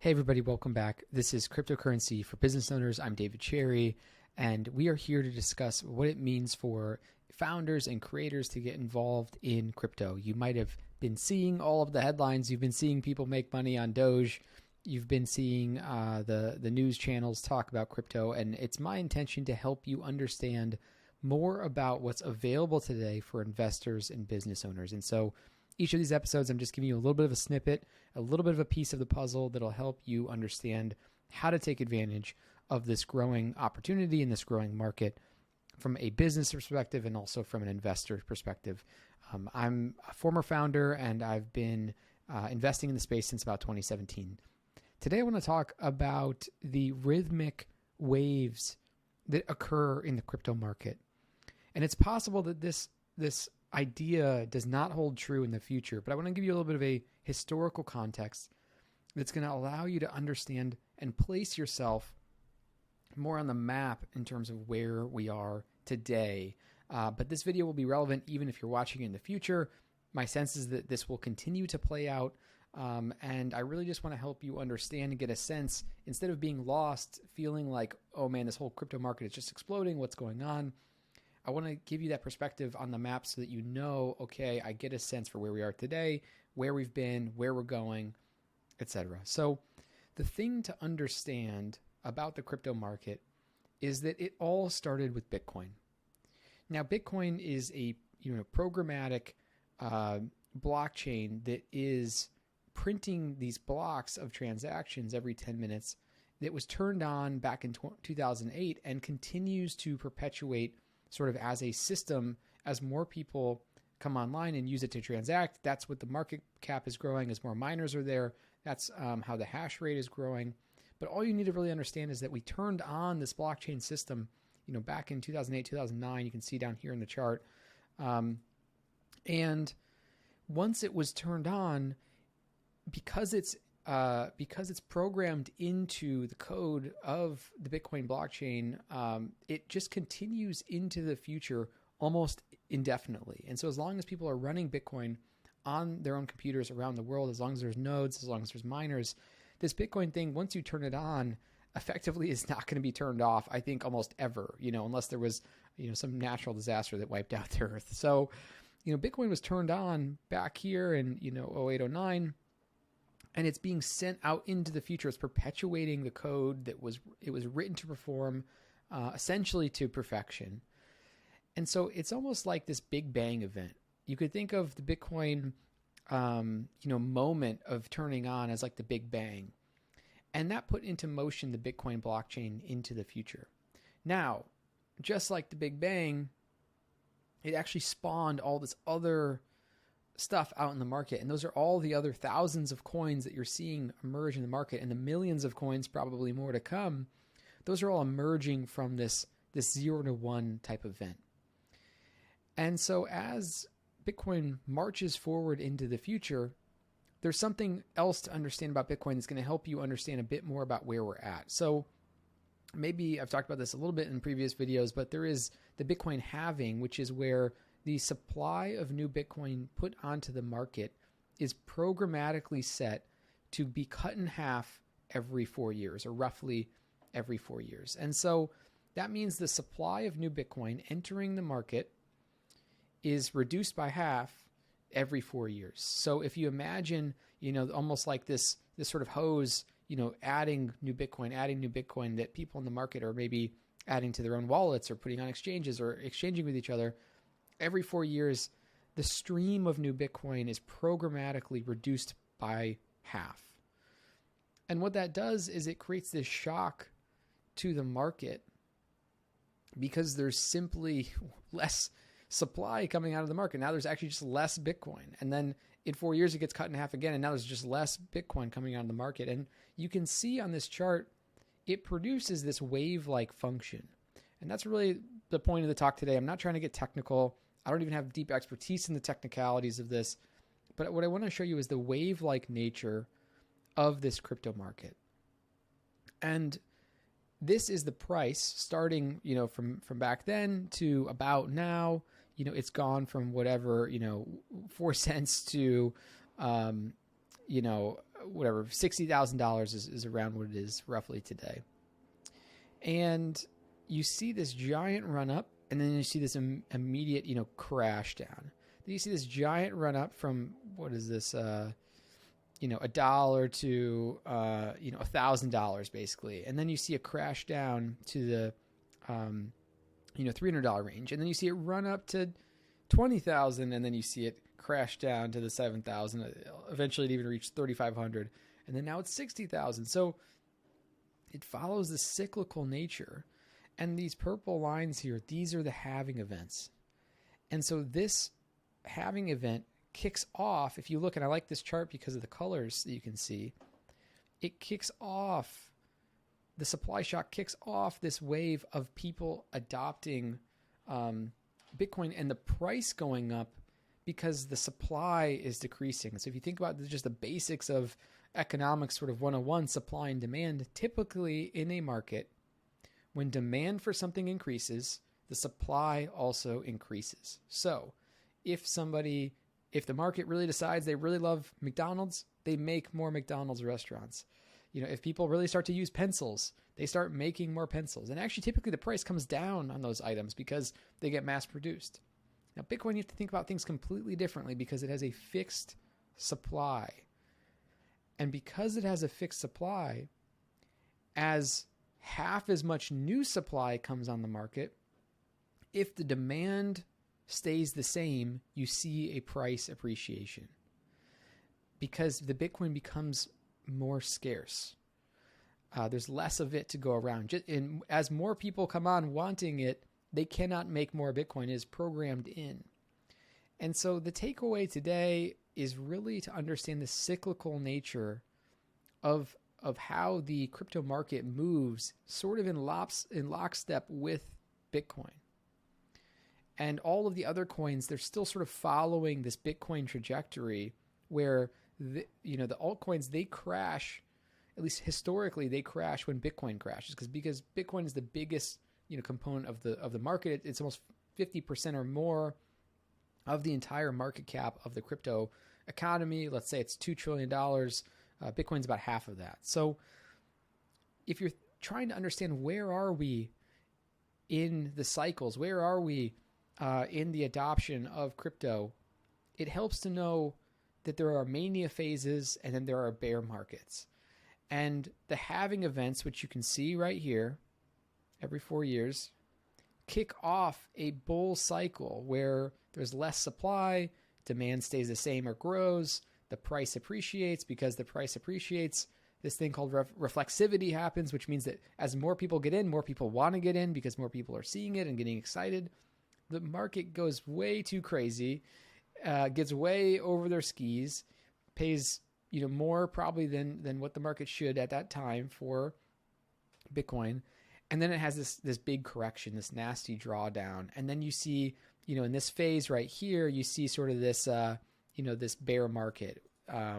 Hey everybody, welcome back. This is Cryptocurrency for Business Owners. I'm David Cherry, and we are here to discuss what it means for founders and creators to get involved in crypto. You might have been seeing all of the headlines. You've been seeing people make money on Doge. You've been seeing the news channels talk about crypto, and it's my intention to help you understand more about what's available today for investors and business owners. And so each of these episodes, I'm just giving you a little bit of a snippet, a little bit of a piece of the puzzle that'll help you understand how to take advantage of this growing opportunity in this growing market from a business perspective and also from an investor perspective. I'm a former founder and I've been investing in the space since about 2017. Today, I want to talk about the rhythmic waves that occur in the crypto market. And it's possible that this idea does not hold true in the future, but I want to give you a little bit of a historical context that's going to allow you to understand and place yourself more on the map in terms of where we are today. But this video will be relevant even if you're watching it in the future. My sense is that this will continue to play out, and I really just want to help you understand and get a sense, instead of being lost, feeling like, oh man, this whole crypto market is just exploding, what's going on? I want to give you that perspective on the map so that you know, okay, I get a sense for where we are today, where we've been, where we're going, etc. So the thing to understand about the crypto market is that it all started with Bitcoin. Now, Bitcoin is a programmatic blockchain that is printing these blocks of transactions every 10 minutes that was turned on back in 2008 and continues to perpetuate sort of as a system as more people come online and use it to transact. That's what the market cap is growing as more miners are there. That's how the hash rate is growing. But all you need to really understand is that we turned on this blockchain system, back in 2008, 2009. You can see down here in the chart. And once it was turned on, because it's programmed into the code of the Bitcoin blockchain, it just continues into the future almost indefinitely. And so as long as people are running Bitcoin on their own computers around the world, as long as there's nodes, as long as there's miners, this Bitcoin thing, once you turn it on, effectively is not going to be turned off, I think, almost ever, unless there was, some natural disaster that wiped out the earth. So, Bitcoin was turned on back here in, 08, 09. And it's being sent out into the future. It's perpetuating the code that was written to perform essentially to perfection. And so it's almost like this Big Bang event. You could think of the Bitcoin, moment of turning on as like the Big Bang. And that put into motion the Bitcoin blockchain into the future. Now, just like the Big Bang, it actually spawned all this other stuff out in the market, and those are all the other thousands of coins that you're seeing emerge in the market, and the millions of coins, probably more to come. Those are all emerging from this 0 to 1 type event. And so as Bitcoin marches forward into the future, there's something else to understand about Bitcoin that's going to help you understand a bit more about where we're at. So maybe I've talked about this a little bit in previous videos, but there is the Bitcoin halving, which is where the supply of new Bitcoin put onto the market is programmatically set to be cut in half every 4 years, or roughly every 4 years. And so that means the supply of new Bitcoin entering the market is reduced by half every 4 years. So if you imagine, almost like this sort of hose, adding new Bitcoin that people in the market are maybe adding to their own wallets or putting on exchanges or exchanging with each other, every 4 years, the stream of new Bitcoin is programmatically reduced by half. And what that does is it creates this shock to the market because there's simply less supply coming out of the market. Now there's actually just less Bitcoin. And then in 4 years, it gets cut in half again, and now there's just less Bitcoin coming out of the market. And you can see on this chart, it produces this wave-like function. And that's really the point of the talk today. I'm not trying to get technical. I don't even have deep expertise in the technicalities of this. But what I want to show you is the wave-like nature of this crypto market. And this is the price starting, from back then to about now. It's gone from whatever, 4 cents to, whatever, $60,000 is around what it is roughly today. And you see this giant run up, and then you see this immediate, crash down. Then you see this giant run up from, what is this, $1 to, $1,000 basically. And then you see a crash down to the, $300 range. And then you see it run up to 20,000, and then you see it crash down to the 7,000. Eventually it even reached 3,500. And then now it's 60,000. So it follows the cyclical nature. And these purple lines here, these are the halving events. And so this halving event kicks off, if you look, and I like this chart because of the colors that you can see, it kicks off, the supply shock kicks off this wave of people adopting Bitcoin and the price going up because the supply is decreasing. So if you think about just the basics of economics, sort of 101, supply and demand, typically in a market, when demand for something increases, the supply also increases. So if the market really decides they really love McDonald's, they make more McDonald's restaurants. If people really start to use pencils, they start making more pencils. And actually, typically the price comes down on those items because they get mass produced. Now, Bitcoin, you have to think about things completely differently because it has a fixed supply. And because it has a fixed supply, as half as much new supply comes on the market, if the demand stays the same, you see a price appreciation because the Bitcoin becomes more scarce. There's less of it to go around. And as more people come on wanting it, they cannot make more Bitcoin. It is programmed in. And so the takeaway today is really to understand the cyclical nature of how the crypto market moves sort of in lockstep with Bitcoin. And all of the other coins, they're still sort of following this Bitcoin trajectory where the altcoins, they crash, at least historically, they crash when Bitcoin crashes because Bitcoin is the biggest component of the market. It's almost 50% or more of the entire market cap of the crypto economy. Let's say it's $2 trillion. Bitcoin's about half of that. So if you're trying to understand where are we in the cycles, where are we in the adoption of crypto, it helps to know that there are mania phases and then there are bear markets. And the halving events, which you can see right here, every 4 years, kick off a bull cycle where there's less supply, demand stays the same or grows, the price appreciates. Because the price appreciates, this thing called reflexivity happens, which means that as more people get in, more people want to get in because more people are seeing it and getting excited. The market goes way too crazy, gets way over their skis, pays more probably than what the market should at that time for Bitcoin. And then it has this big correction, this nasty drawdown. And then you see, in this phase right here, you see sort of this, this bear market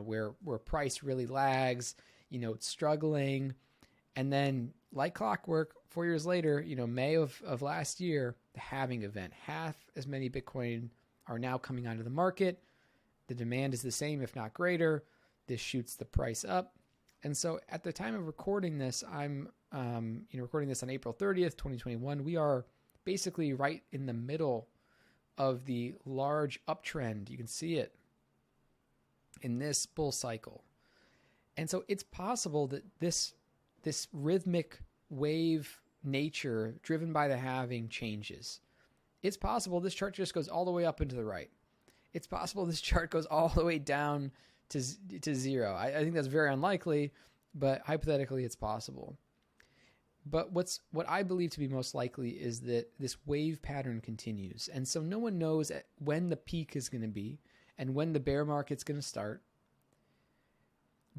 where price really lags, it's struggling. And then like clockwork, 4 years later, May of last year, the halving event, half as many Bitcoin are now coming onto the market. The demand is the same, if not greater. This shoots the price up. And so at the time of recording this, I'm recording this on April 30th, 2021. We are basically right in the middle of the large uptrend. You can see it in this bull cycle. And so it's possible that this rhythmic wave nature driven by the halving changes. It's possible this chart just goes all the way up and to the right. It's possible this chart goes all the way down to zero. I think that's very unlikely, but hypothetically it's possible. But what I believe to be most likely is that this wave pattern continues. And so no one knows when the peak is going to be and when the bear market's going to start.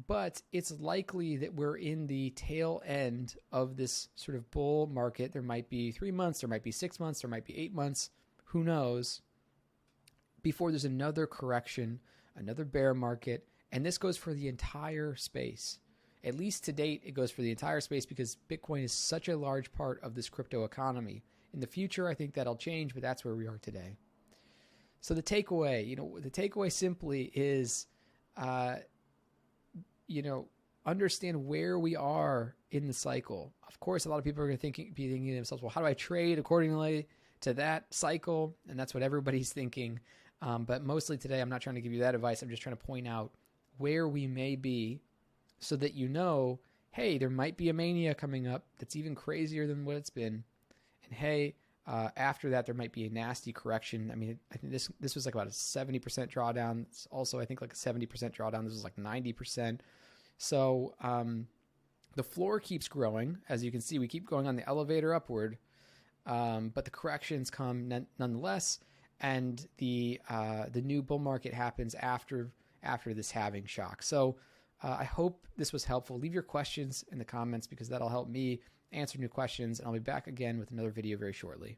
But it's likely that we're in the tail end of this sort of bull market. There might be 3 months, there might be 6 months, there might be 8 months, who knows, before there's another correction, another bear market. And this goes for the entire space. At least to date, it goes for the entire space because Bitcoin is such a large part of this crypto economy. In the future, I think that'll change, but that's where we are today. So the takeaway, the takeaway simply is understand where we are in the cycle. Of course, a lot of people are going to be thinking to themselves, well, how do I trade accordingly to that cycle? And that's what everybody's thinking. But mostly today, I'm not trying to give you that advice. I'm just trying to point out where we may be so that hey, there might be a mania coming up that's even crazier than what it's been. And hey, after that, there might be a nasty correction. I mean, I think this was like about a 70% drawdown. It's also, I think, like a 70% drawdown. This was like 90%. So the floor keeps growing. As you can see, we keep going on the elevator upward, but the corrections come nonetheless, and the new bull market happens after this halving shock. So I hope this was helpful. Leave your questions in the comments because that'll help me answer new questions, and I'll be back again with another video very shortly.